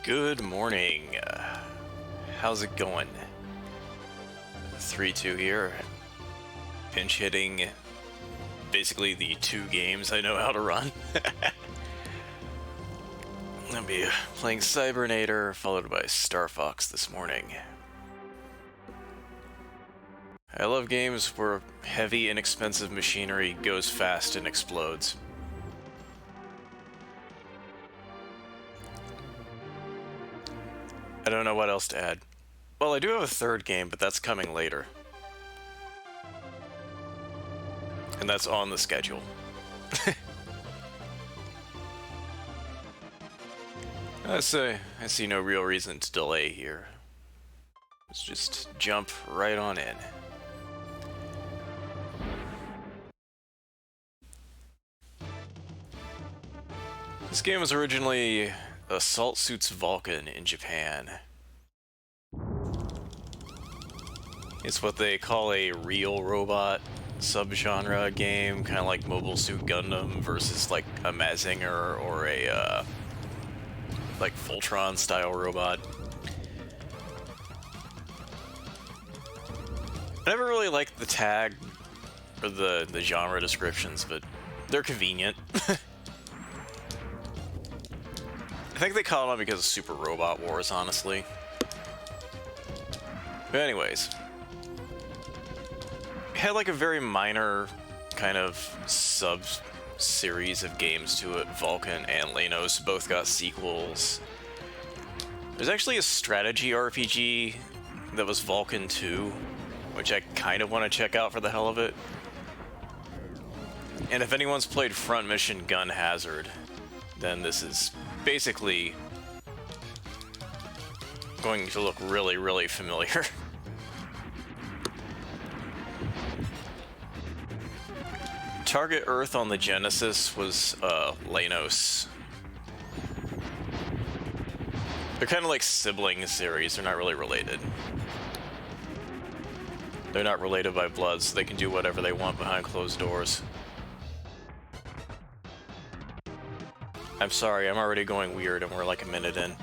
Good morning. How's it going? TheThreeTwo here. Pinch hitting basically the two games I know how to run. I'll be playing Cybernator, followed by Star Fox this morning. I love games where heavy, inexpensive machinery goes fast and explodes. I don't know what else to add. Well, I do have a third game, but that's coming later. And that's on the schedule. I see no real reason to delay here. Let's just jump right on in. This game was originally Assault Suits Vulcan in Japan. It's what they call a real robot subgenre game, kind of like Mobile Suit Gundam versus like a Mazinger or a like Voltron style robot. I never really liked the tag or the genre descriptions, but they're convenient. I think they call it on because of Super Robot Wars, honestly. But anyways, it had like a very minor kind of sub-series of games to it. Vulcan and Lanos both got sequels. There's actually a strategy RPG that was Vulcan 2, which I kind of want to check out for the hell of it. And if anyone's played Front Mission Gun Hazard, then this is basically going to look really, really familiar. Target Earth on the Genesis was Lanos. They're kind of like sibling series, they're not really related. They're not related by blood, so they can do whatever they want behind closed doors. I'm sorry, I'm already going weird and we're like a minute in.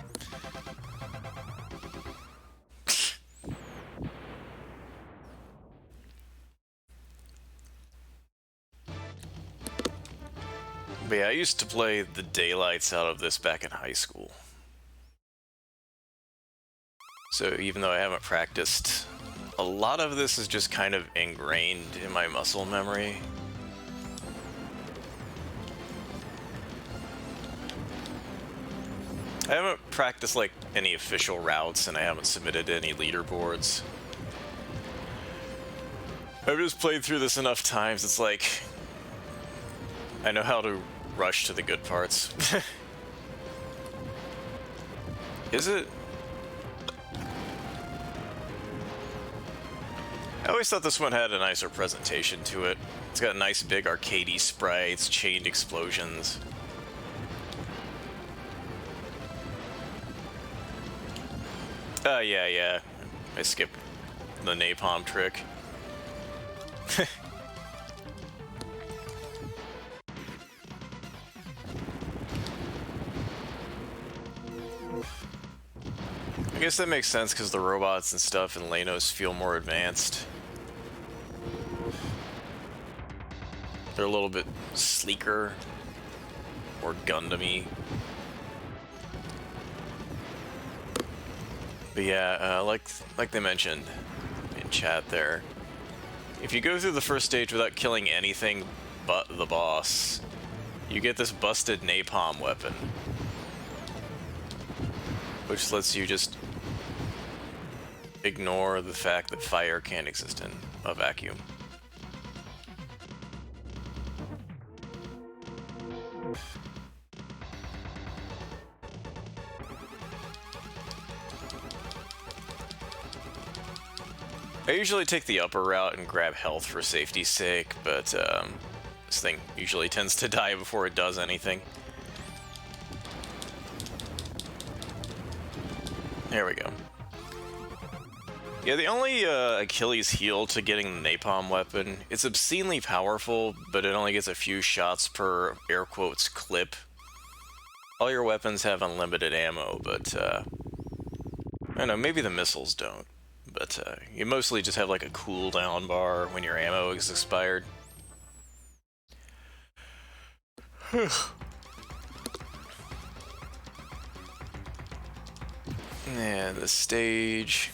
But yeah, I used to play the daylights out of this back in high school. So even though I haven't practiced, a lot of this is just kind of ingrained in my muscle memory. I haven't practiced like any official routes and I haven't submitted any leaderboards. I've just played through this enough times, it's like I know how to rush to the good parts. Is it? I always thought this one had a nicer presentation to it. It's got nice big arcadey sprites, chained explosions. Yeah. I skipped the napalm trick. I guess that makes sense because the robots and stuff in Lanos feel more advanced. They're a little bit sleeker, or Gundam-y. But yeah, like they mentioned in chat there, if you go through the first stage without killing anything but the boss, you get this busted napalm weapon, which lets you just ignore the fact that fire can't exist in a vacuum. I usually take the upper route and grab health for safety's sake, but this thing usually tends to die before it does anything. There we go. Yeah, the only Achilles heel to getting the napalm weapon, it's obscenely powerful, but it only gets a few shots per air quotes clip. all your weapons have unlimited ammo, but I don't know, maybe the missiles don't. But you mostly just have like a cooldown bar when your ammo is expired. And the stage.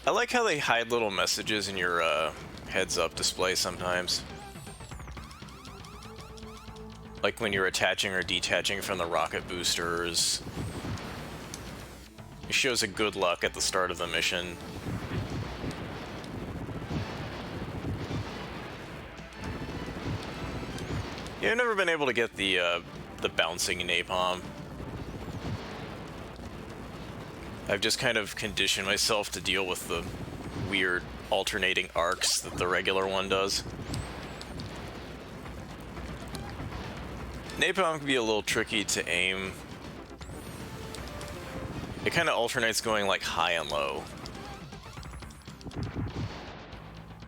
I like how they hide little messages in your heads-up display sometimes. Like when you're attaching or detaching from the rocket boosters. It shows a good luck at the start of the mission. Yeah, I've never been able to get the bouncing napalm. I've just kind of conditioned myself to deal with the weird alternating arcs that the regular one does. Napalm can be a little tricky to aim. It kind of alternates going like high and low.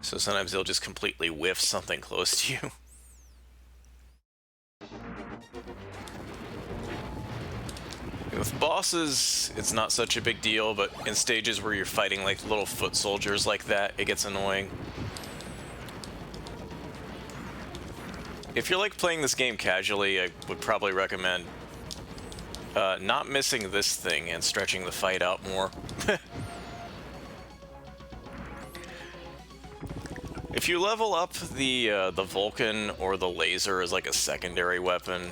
So sometimes they'll just completely whiff something close to you. With bosses, it's not such a big deal, but in stages where you're fighting like little foot soldiers like that, it gets annoying. If you're like playing this game casually, I would probably recommend not missing this thing and stretching the fight out more. If you level up the Vulcan or the laser as like a secondary weapon,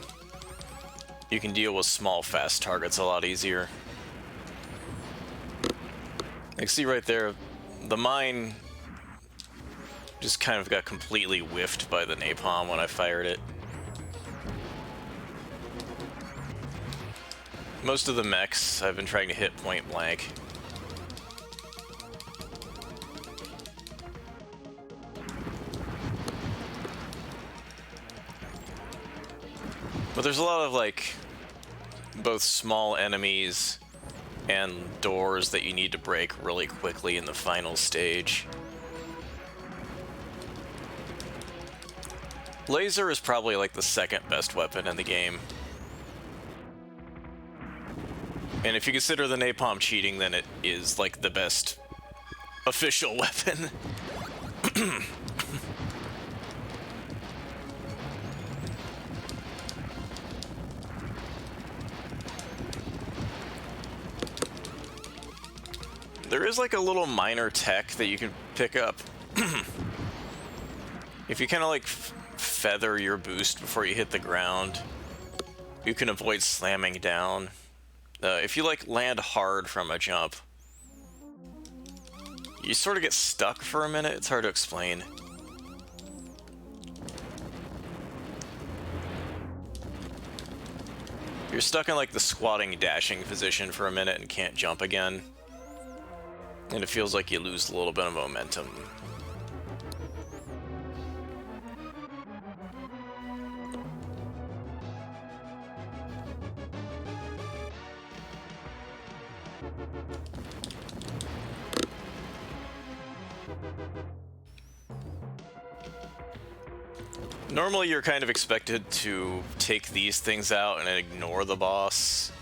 you can deal with small, fast targets a lot easier. You see right there, the mine just kind of got completely whiffed by the napalm when I fired it. Most of the mechs I've been trying to hit point blank. But there's a lot of like both small enemies and doors that you need to break really quickly in the final stage. Laser is probably like the second best weapon in the game. And if you consider the napalm cheating, then it is like the best official weapon. There is like a little minor tech that you can pick up. If you kind of like feather your boost before you hit the ground, you can avoid slamming down. If you like land hard from a jump, you sort of get stuck for a minute. It's hard to explain. You're stuck in like the squatting dashing position for a minute and can't jump again. And it feels like you lose a little bit of momentum. Normally you're kind of expected to take these things out and ignore the boss.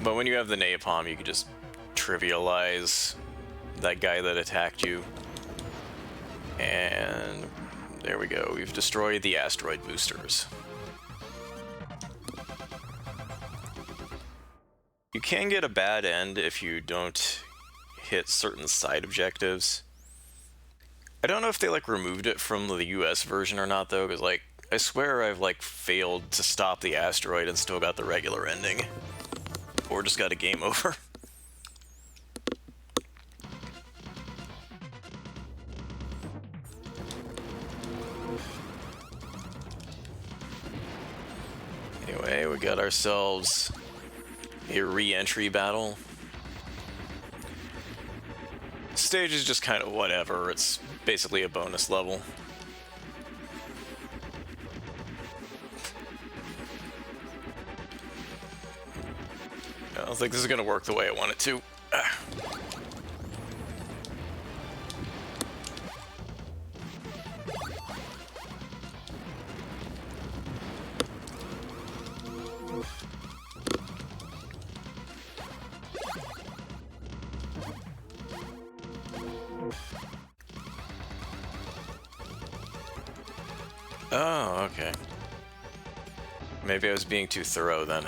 But when you have the napalm, you can just trivialize that guy that attacked you. And there we go. We've destroyed the asteroid boosters. You can get a bad end if you don't hit certain side objectives. I don't know if they like removed it from the US version or not though, because like I swear I've like failed to stop the asteroid and still got the regular ending. Or just got a game over. Anyway, we got ourselves a re-entry battle. Stage is just kind of whatever, it's basically a bonus level. I don't think this is going to work the way I want it to. Oh, okay. Maybe I was being too thorough then.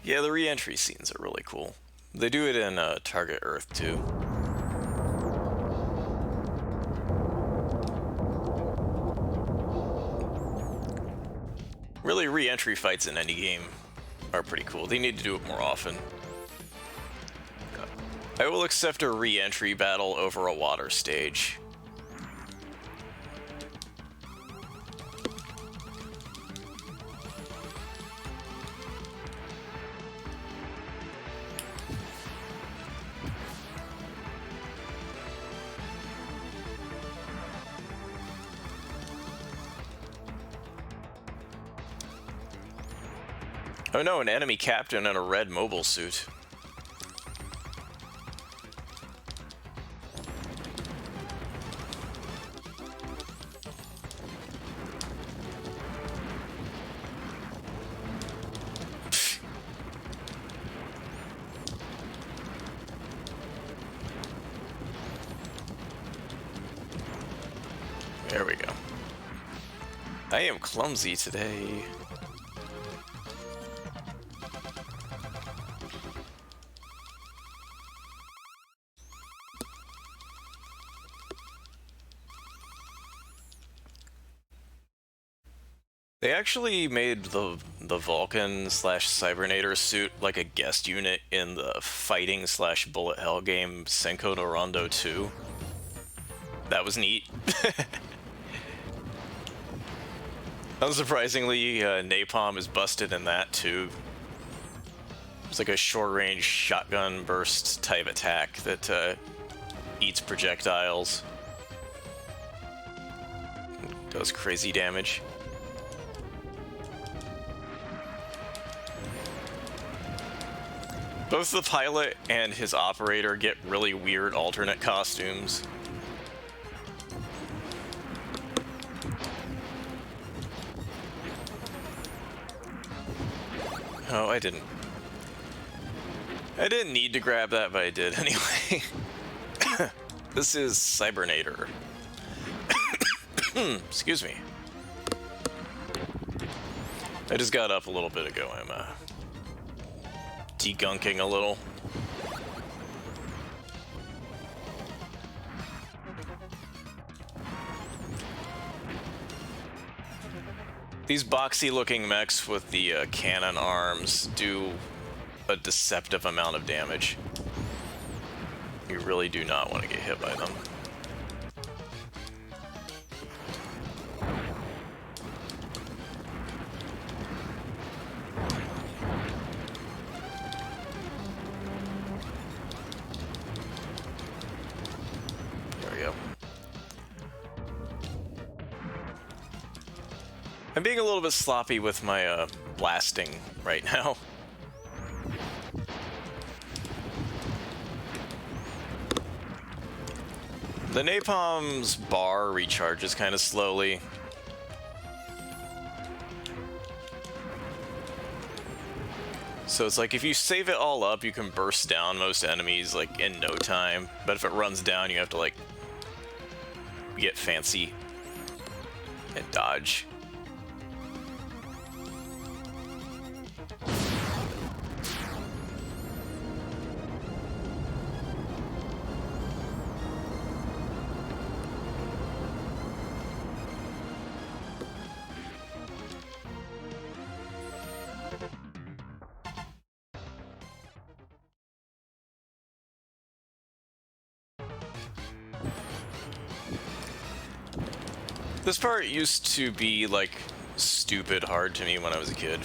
Yeah, the re-entry scenes are really cool. They do it in Target Earth too. Really, re-entry fights in any game are pretty cool. They need to do it more often. I will accept a re-entry battle over a water stage. Oh no, an enemy captain in a red mobile suit. There we go. I am clumsy today. They actually made the Vulcan slash Cybernator suit like a guest unit in the fighting slash bullet hell game Senko no Rondo 2. That was neat. Unsurprisingly, Napalm is busted in that too. It's like a short-range shotgun burst type attack that eats projectiles. Does crazy damage. Both the pilot and his operator get really weird alternate costumes. Oh, I didn't need to grab that, but I did anyway. This is Cybernator. Excuse me. I just got up a little bit ago. I'm degunking a little. These boxy looking mechs with the cannon arms do a deceptive amount of damage. You really do not want to get hit by them. I'm being a little bit sloppy with my blasting right now. The napalm's bar recharges kind of slowly. So it's like if you save it all up, you can burst down most enemies like in no time. But if it runs down, you have to like get fancy and dodge. This part used to be, like, stupid hard to me when I was a kid.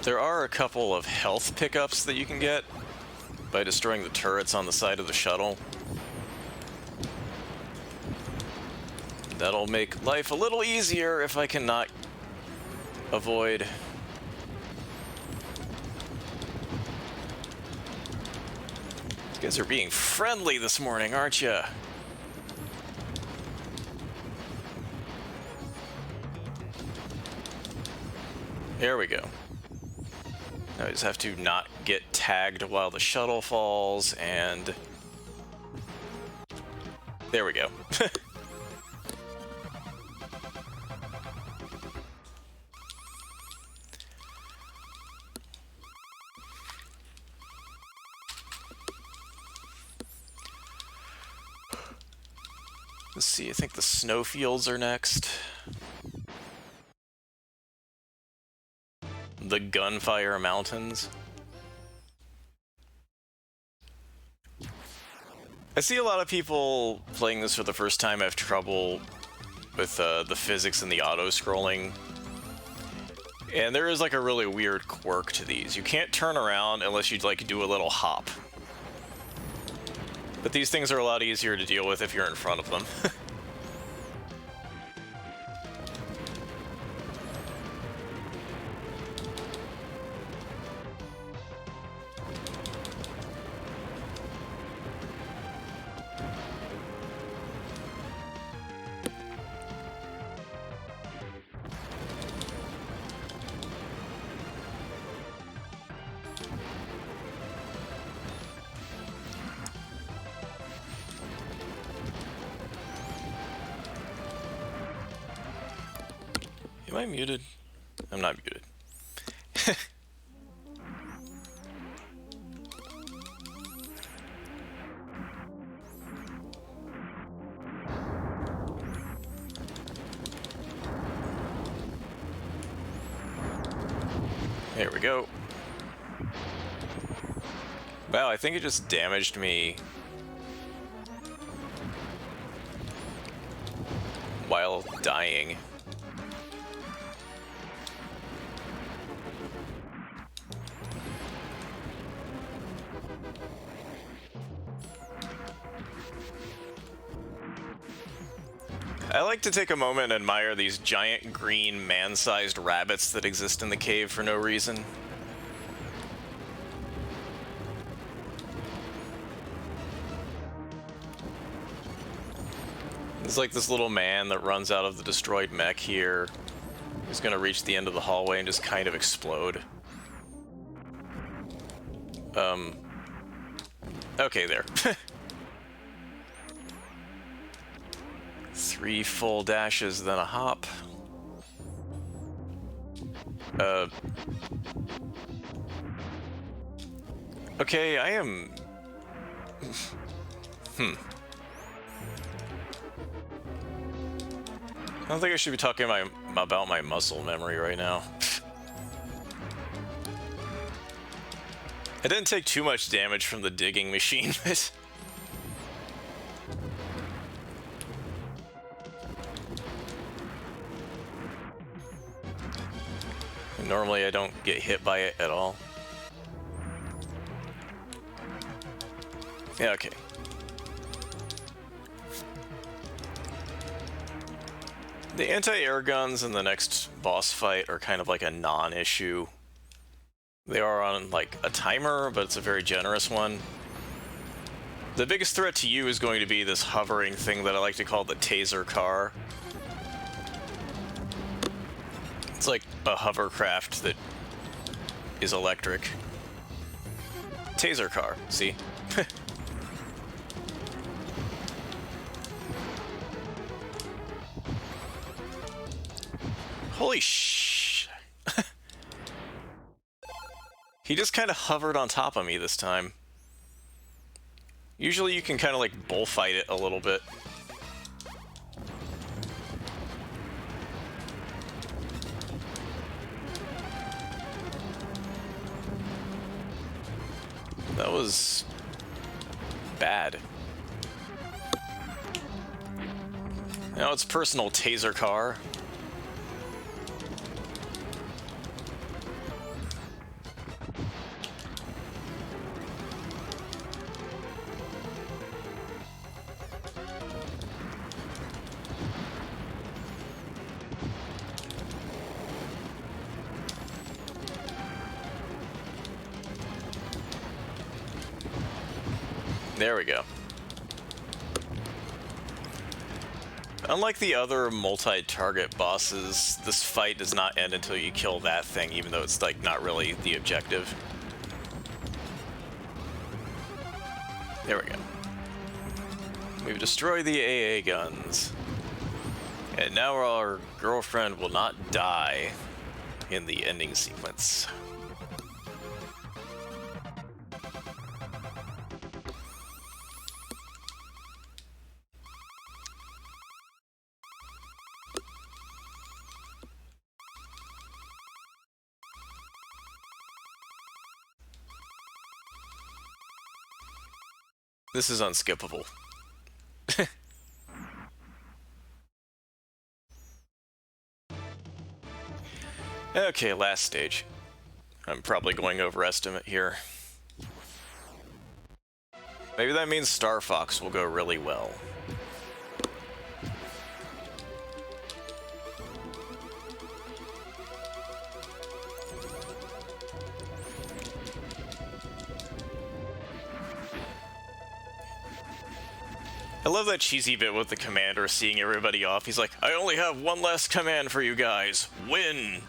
There are a couple of health pickups that you can get by destroying the turrets on the side of the shuttle. That'll make life a little easier if I cannot avoid. You guys are being friendly this morning, aren't you? There we go. Now I just have to not get tagged while the shuttle falls, and... there we go. Let's see, I think the snowfields are next. The Gunfire Mountains. I see a lot of people playing this for the first time have trouble with the physics and the auto-scrolling. And there is like a really weird quirk to these. You can't turn around unless you'd like do a little hop. But these things are a lot easier to deal with if you're in front of them. Am I muted? I'm not muted. There we go. Wow, I think it just damaged me while dying. I like to take a moment and admire these giant green man-sized rabbits that exist in the cave for no reason. There's like this little man that runs out of the destroyed mech here. He's gonna reach the end of the hallway and just kind of explode. Okay, there. 3 full dashes, then a hop. Okay, I am... I don't think I should be talking about my muscle memory right now. I didn't take too much damage from the digging machine, but... normally I don't get hit by it at all. Yeah, okay. The anti-air guns in the next boss fight are kind of like a non-issue. They are on like a timer, but it's a very generous one. The biggest threat to you is going to be this hovering thing that I like to call the taser car. It's like a hovercraft that is electric. Taser car, see? Holy sh... He just kind of hovered on top of me this time. Usually you can kind of like bullfight it a little bit. That was bad. Now it's personal taser car. There we go. Unlike the other multi-target bosses, this fight does not end until you kill that thing, even though it's like not really the objective. There we go. We've destroyed the AA guns. And now our girlfriend will not die in the ending sequence. This is unskippable. Okay, last stage. I'm probably going overestimate here. Maybe that means Star Fox will go really well. I love that cheesy bit with the commander seeing everybody off. He's like, I only have one last command for you guys. Win!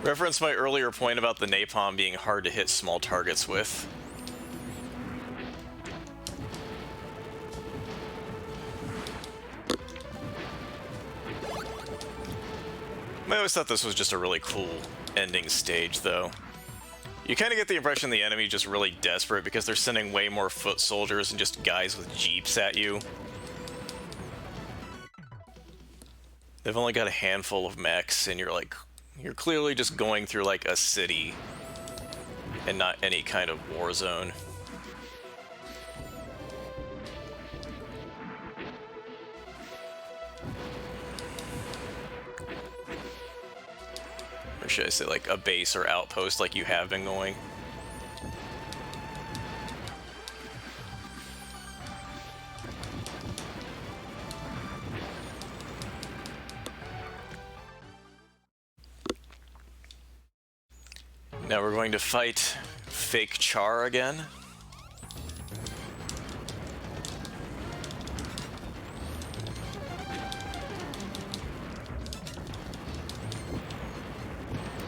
Reference my earlier point about the napalm being hard to hit small targets with. I always thought this was just a really cool ending stage, though. You kind of get the impression the enemy just really desperate because they're sending way more foot soldiers and just guys with jeeps at you. They've only got a handful of mechs, and you're clearly just going through like a city and not any kind of war zone. Or should I say like a base or outpost like you have been going? Now we're going to fight Fake Char again.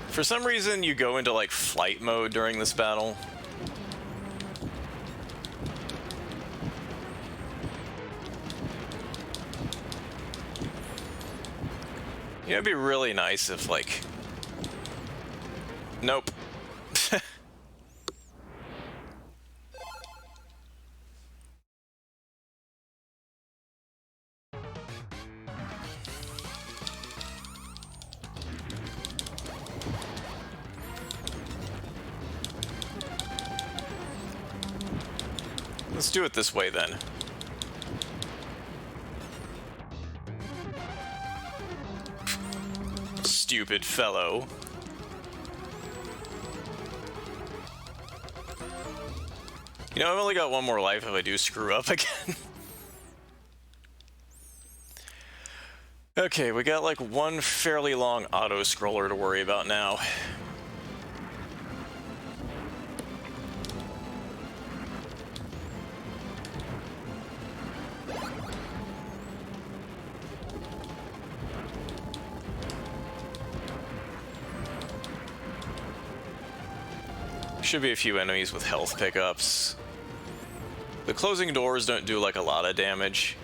For some reason, you go into like flight mode during this battle. You know, it'd be really nice if like... Nope. Let's do it this way then. Stupid fellow. You know, I've only got one more life if I do screw up again. Okay, we got like one fairly long auto-scroller to worry about now. Should be a few enemies with health pickups. The closing doors don't do like a lot of damage.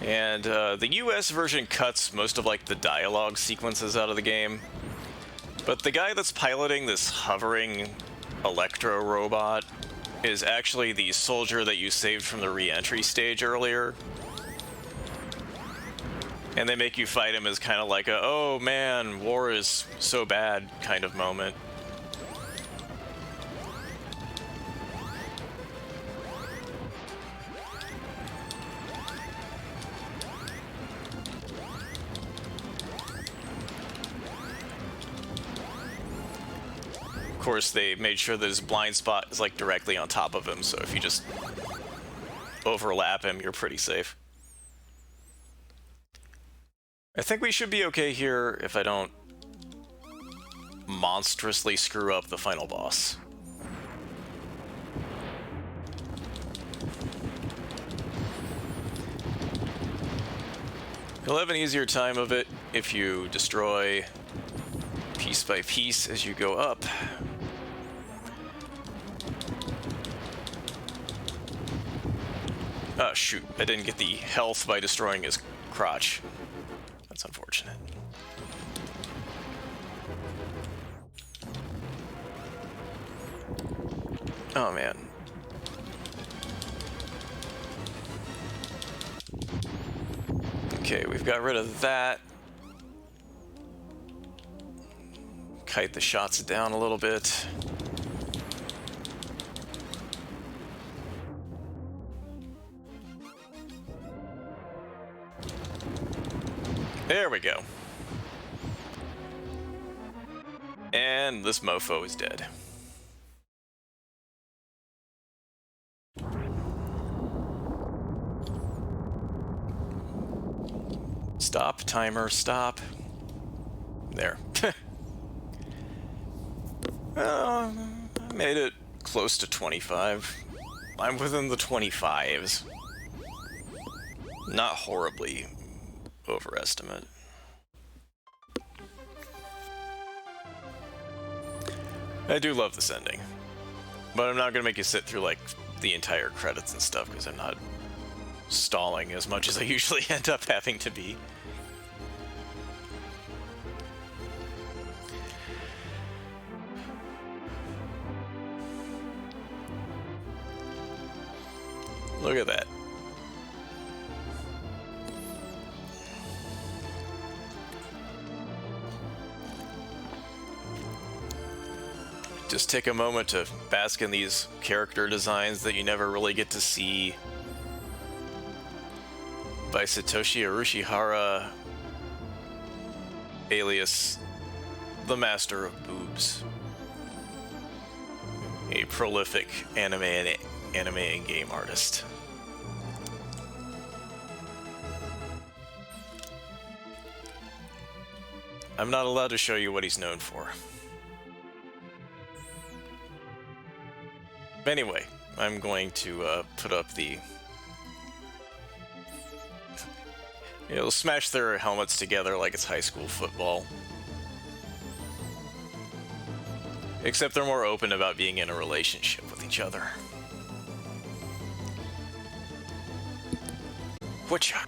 And the US version cuts most of like the dialogue sequences out of the game. But the guy that's piloting this hovering electro robot is actually the soldier that you saved from the re-entry stage earlier. And they make you fight him as kind of like a, oh man, war is so bad kind of moment. course, they made sure that his blind spot is like directly on top of him, so if you just overlap him, you're pretty safe. I think we should be okay here if I don't monstrously screw up the final boss. You'll have an easier time of it if you destroy piece by piece as you go up. Oh shoot, I didn't get the health by destroying his crotch. That's unfortunate. Oh man. Okay, we've got rid of that. Kite the shots down a little bit. There we go. And this mofo is dead. Stop, timer, stop. There. I made it close to 25. I'm within the 25s. Not horribly overestimate. I do love this ending. But I'm not gonna make you sit through like the entire credits and stuff because I'm not stalling as much as I usually end up having to be. Look at that. Just take a moment to bask in these character designs that you never really get to see by Satoshi Urushihara, alias the Master of Boobs, a prolific anime and game artist. I'm not allowed to show you what he's known for. Anyway, I'm going to put up the... They'll smash their helmets together like it's high school football. Except they're more open about being in a relationship with each other. Whatcha?